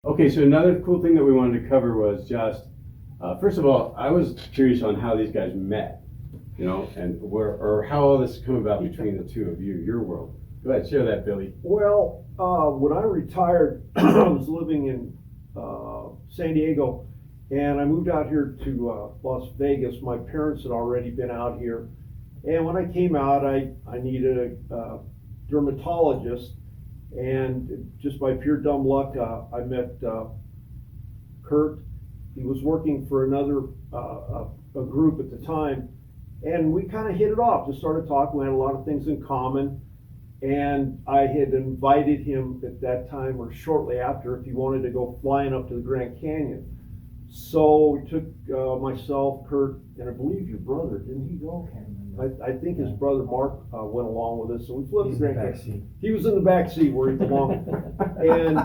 Okay, so another cool thing that we wanted to cover was just, first of all, I was curious on how these guys met, and or how all this come about between the two of you, your world. Go ahead, share that, Billy. Well, when I retired, I was living in San Diego, and I moved out here to Las Vegas. My parents had already been out here, and when I came out, I needed a dermatologist, and just by pure dumb luck, I met Kurt. He was working for another a group at the time, and we kind of hit it off. Just started talking. We had a lot of things in common. And I had invited him at that time or shortly after if he wanted to go flying up to the Grand Canyon. So we took myself, Kurt, and I believe your brother, didn't he go? I think his brother Mark went along with us. So we flew to the Grand Canyon. He was in the back seat where he belonged. And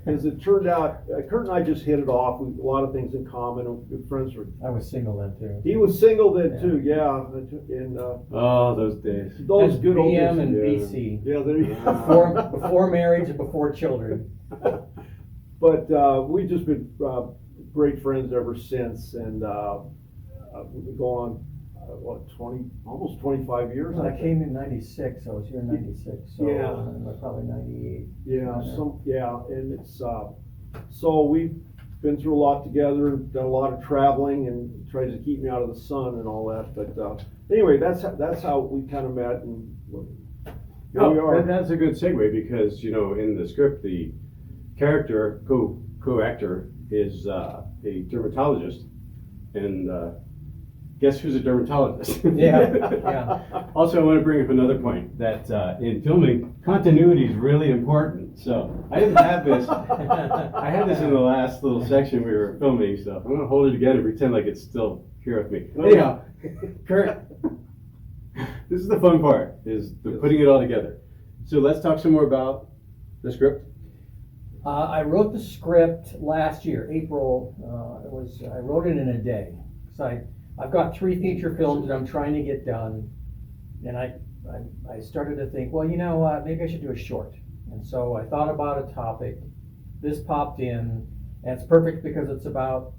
as it turned out, Kurt and I just hit it off. We had a lot of things in common. And good friends. I was single then too. He was single then too, yeah. And oh, those days. Those That's good old days. BM and BC. Yeah, there you go. Before marriage and before children. But we've just been great friends ever since, and we've been going almost 25 years. Well, I came in '96. I was here in '96. So Yeah. Probably '98. Yeah, and it's so we've been through a lot together, done a lot of traveling, and tries to keep me out of the sun and all that. But anyway, that's how we kind of met, and here we are. That's a good segue because in the script the character co-actor is a dermatologist, and guess who's a dermatologist? Yeah. Also, I want to bring up another point that in filming, continuity is really important. So I didn't have this. I had this in the last little section we were filming, so I'm going to hold it again and pretend like it's still here with me. Anyhow, Kurt, this is the fun part, is the putting it all together. So let's talk some more about the script. I wrote the script last year, April. I wrote it in a day. So I've got 3 feature films that I'm trying to get done, and I started to think, well, maybe I should do a short. And so I thought about a topic. This popped in, and it's perfect because it's about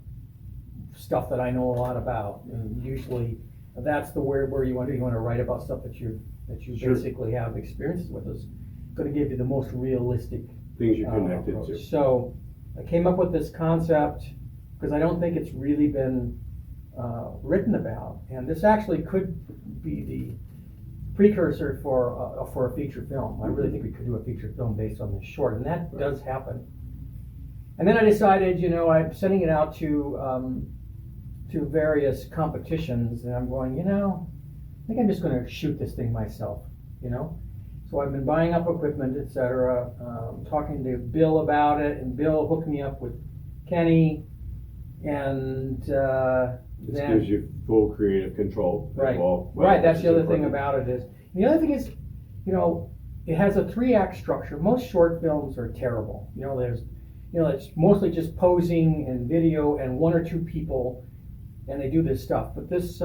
stuff that I know a lot about. And usually, that's the where you want to write about stuff that you Sure. basically have experiences with. It's going to give you the most realistic Things you're connected approach. to. So I came up with this concept because I don't think it's really been written about, and this actually could be the precursor for a feature film. I really think we could do a feature film based on this short, and that does happen. And then I decided, I'm sending it out to various competitions, and I'm going, I think I'm just going to shoot this thing myself, So I've been buying up equipment, etc., talking to Bill about it, and Bill hooked me up with Kenny, and This gives you full creative control. Right, Well, right. That's which the is other thing important. about it is. And the other thing is, it has a 3-act structure. Most short films are terrible. It's mostly just posing and video and 1 or 2 people, and they do this stuff. But this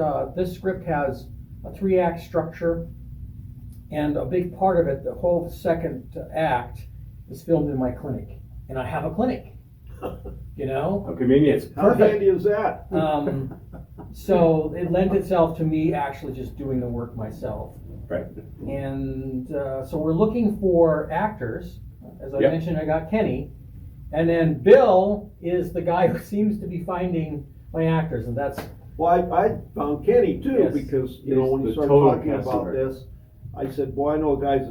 script has a 3-act structure. And a big part of it, the whole second act, is filmed in my clinic. And I have a clinic, How convenient. How Perfect. handy is that? So it lent itself to me actually just doing the work myself. Right. And so we're looking for actors. As I Yep. mentioned, I got Kenny. And then Bill is the guy who seems to be finding my actors. And that's... Well, I found Kenny too, Yes. because, He's when you the started total talking about customer. this, I said, boy, I know a guy's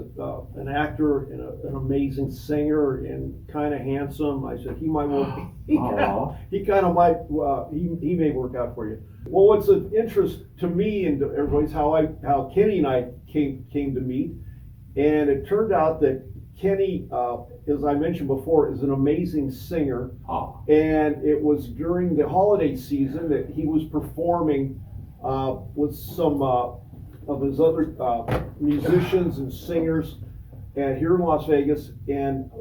an actor and an amazing singer and kind of handsome. I said, he might work. Aw. He kind of might. He may work out for you. Well, what's of interest to me and to everybody's how Kenny and I came to meet, and it turned out that Kenny, as I mentioned before, is an amazing singer, and it was during the holiday season that he was performing with some of his other musicians and singers, and here in Las Vegas, and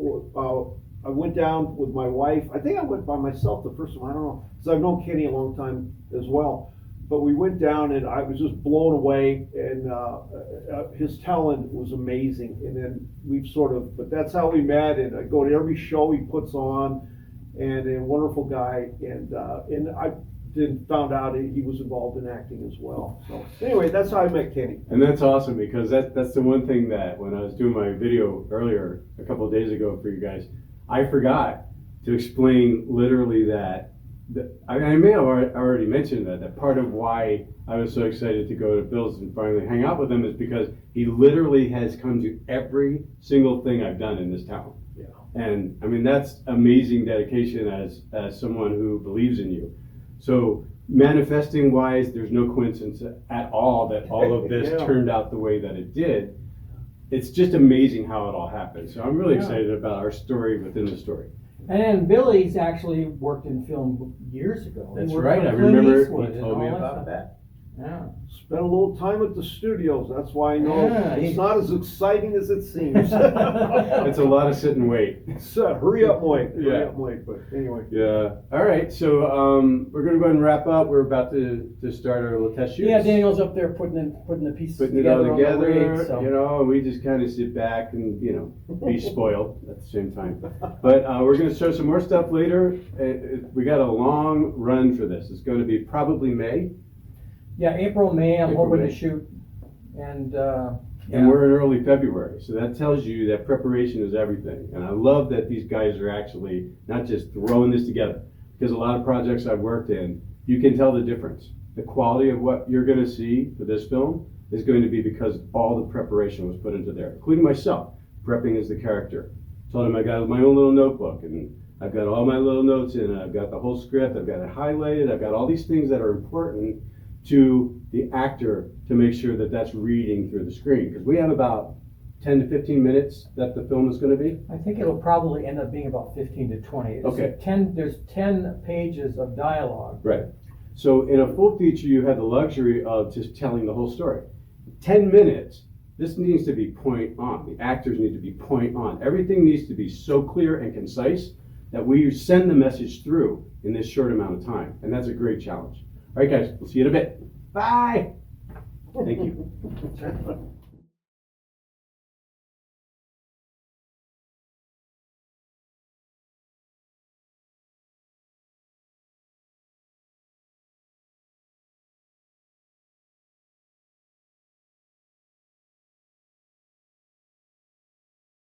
I went down with my wife. I think I went by myself the first time. I don't know, because I've known Kenny a long time as well. But we went down, and I was just blown away, and his talent was amazing. And then we've but that's how we met, and I go to every show he puts on, and a wonderful guy, and I then found out he was involved in acting as well. So anyway, that's how I met Kenny. And that's awesome, because that's the one thing that when I was doing my video earlier, a couple of days ago for you guys, I forgot to explain literally that I may have already mentioned that part of why I was so excited to go to Bill's and finally hang out with him is because he literally has come to every single thing I've done in this town. Yeah. And I mean, that's amazing dedication as someone who believes in you. So manifesting wise, there's no coincidence at all that all of this Yeah. turned out the way that it did. It's just amazing how it all happened. So I'm really Yeah. excited about our story within the story. And then Billy's actually worked in film years ago. He That's worked right. on I Clint remember Eastwood he and told me all about stuff. that. Yeah. Spent a little time at the studios. That's why I know Yeah, it's he- not as exciting as it seems. It's a lot of sit and wait. So hurry up, Mike. Hurry Yeah. up, Mike. But anyway. Yeah. All right. So we're going to go ahead and wrap up. We're about to start our little test shoots. Yeah, Daniel's up there putting the pieces Putting it all together together, on the rig, so. you know, and we just kind of sit back and, you know, be spoiled at the same time. But we're going to show some more stuff later. We got a long run for this. It's going to be probably May, Yeah, April, May, I'm April, hoping May. to shoot, and, and yeah. we're in early February. So that tells you that preparation is everything. And I love that these guys are actually not just throwing this together, because a lot of projects I've worked in, you can tell the difference. The quality of what you're going to see for this film is going to be because all the preparation was put into there, including myself, prepping as the character. Told him I got my own little notebook, and I've got all my little notes in it. I've got the whole script. I've got it highlighted. I've got all these things that are important to the actor to make sure that that's reading through the screen. Because we have about 10 to 15 minutes that the film is going to be. I think it'll probably end up being about 15 to 20. It's Okay. 10, there's 10 pages of dialogue. Right. So in a full feature, you have the luxury of just telling the whole story. 10 minutes, this needs to be point on. The actors need to be point on. Everything needs to be so clear and concise that we send the message through in this short amount of time. And that's a great challenge. All right, guys, we'll see you in a bit. Bye. Thank you.